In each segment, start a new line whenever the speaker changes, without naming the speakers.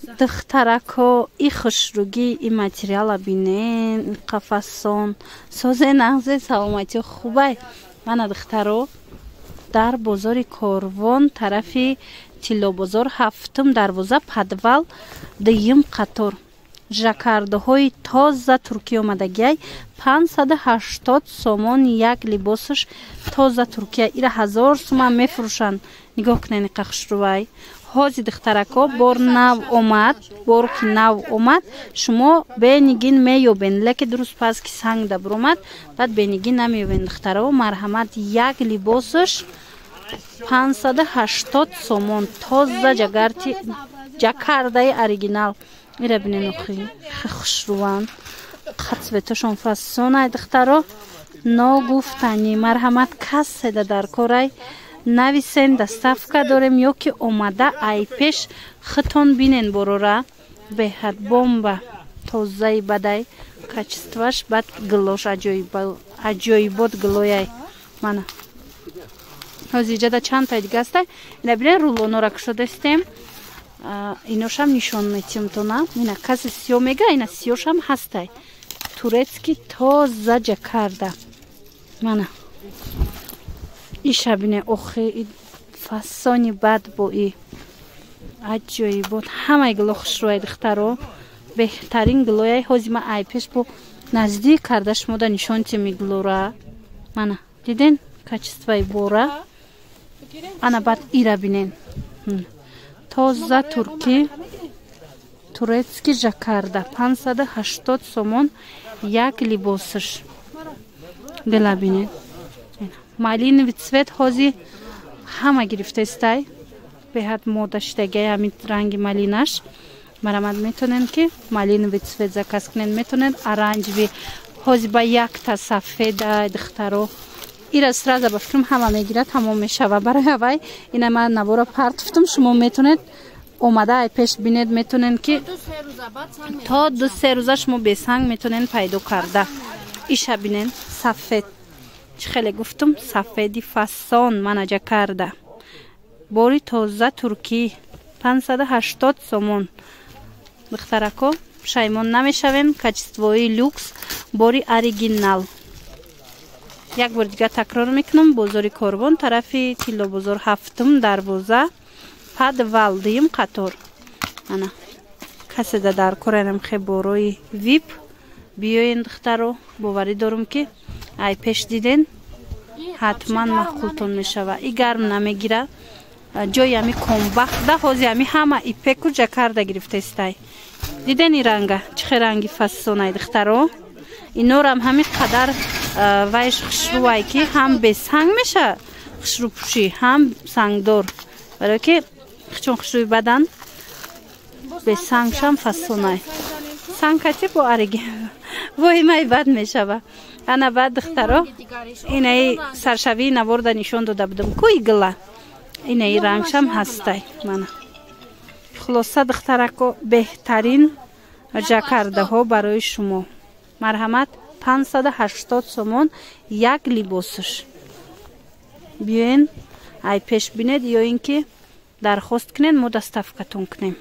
духтарако и хушруги и материала бинен қафасон созе нағзе саломати хубай мана духтаро дар бозори Корвон тарафи тиллобозор ҳафтум дарвоза подвал дуюм қатор жакардаҳои тоза туркия омадагиай 580 сомон як либосаш тоза туркия ира 1000 сомон мефурӯшанд нигоҳ кунед иқа хушрувай ҳози духтарако бор нав омад бор ки нав омад шумо бенигин меёбен леки дуруст пас ки санг да буромад баъд бенигин намеёбен духтаро марҳамат як либосаш 580 сомон тоза ҷакардаи оригинал ира бинен охи хушруванд қацветашон фасонай духтаро ногуфтанӣ марҳамат касседа дар корай нависен доставка дорем ё ки омада ай пеш хитон бинен борора беҳад бомба тозаи бадай качестваш бад гилош аҷоибот гилояй мана ҳозиҷада чандтаи дига астай ина бинен рулонора кушодастем иношам нишон метим тона ина каси сиё мега ина сиёшам ҳастай турецки тоза ҷакарда мана иша бине охи фасони бад бо и аҷоибот ҳамаи гило хушрӯяй духтаро беҳтарин гилояй ҳози ма айпеш бо наздик карда шумода нишонтими гилора мана диден качестваи бора ана бад ира бинен тоза турки турецки жакарда 580 сомон як либосаш дила бинен малинови цвет ҳози ҳама гирифтестай беҳад мода шидагиай ҳамин ранги малинаш марамад метонен ки малинови цвет заказ кунен метонен оранҷеви ҳози ба якта сафеда духтаро ира сраза ба фикрам ҳама мегирад тамом мешава барои авай ина ман навора партуфтум шумо метонед омада ай пеш бинед метонен ки то 2-3 рӯза шумо бесанг метонен пайдо карда иша бинен сафед чӣ хеле гуфтум сафеди фасон мана ҷакарда бори тоза туркӣ 580 сомон духтарако пушаймон намешавен качествои люкс бори оригинал як бор дига такрор мекунам бозори Корвон тарафи тиллобозор ҳафтум дарвоза подвал дуюм қатор ана каседа дар корайнам хе борои вип биёен духтаро боварӣ дорум ки ай пеш диден ҳатман маҳқултон мешава и гарм намегира ҷои ами комбахда ҳози ами ҳама ипеку ҷакарда гирифтестай диден и ранга чӣ хел ранги фасонай духтаро инорам ҳамин қадар вайш хушрувай ки ҳам бесанг меша хушрупушӣ ҳам сангдор барое ки чун хушрӯи бадан бесангшам фасонай сангкати бо ариги вои май бад мешава ана бад духтаро инаи саршавии наворда нишон дода будам кӯи гила инаи рангшам ҳастай мана хулоса духтарако беҳтарин ҷакардаҳо барои шумо марҳамат 580 сомон як либосаш биёен ай пеш бинед ё ин ки дархост кунед мо доставкатон кунем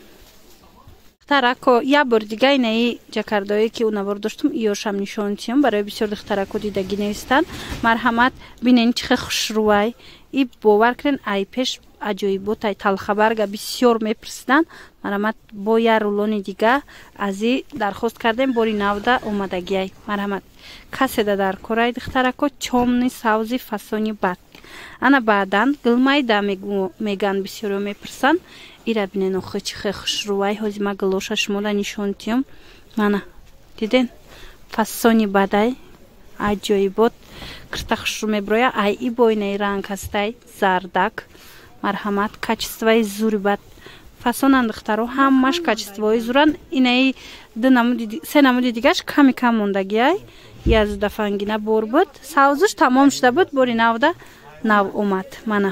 духтарако як бор дига инаи ҷакардаҳое ки навор доштум иёшам нишон тиём барои бисёр духтарако дидагӣ нестанд марҳамат бинен чихе хушрӯай и бовар кунен ай пеш аҷоиботай талхабарга бисёр мепурсидан марҳамат бо як рулони дига аз и дархост кардем бори навда омадагиай марҳамат каседа дар корай духтарако чомни савзи фасони бад ана баъдан гилмайда меган бисёро мепурсанд ира бинен охи чихе хушрӯай ҳози ма гилоша шумода нишон тиём мана диден фасони бадай аҷоибот кирта хушрӯ мебироя ай и бо инаи ранг ҳастай зардак марҳамат качествои зури бад фасонан духтаро ҳамаш качествои зуран инаи се намуди дигаш ками кам мондагиай яздафангина бор буд савзуш тамом шуда буд бори навда нав омад мана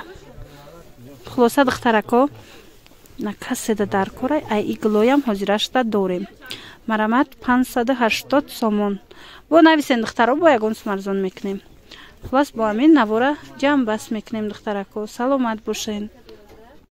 хулоса духтарако на каседа дар корай ай и гилоям ҳозирашда дорем марҳамат 580 сомон бо нависен духтаро бо ягон сум арзон мекунем хулос бо ҳамин навора ҷамъ бас мекунем духтарако саломат бошен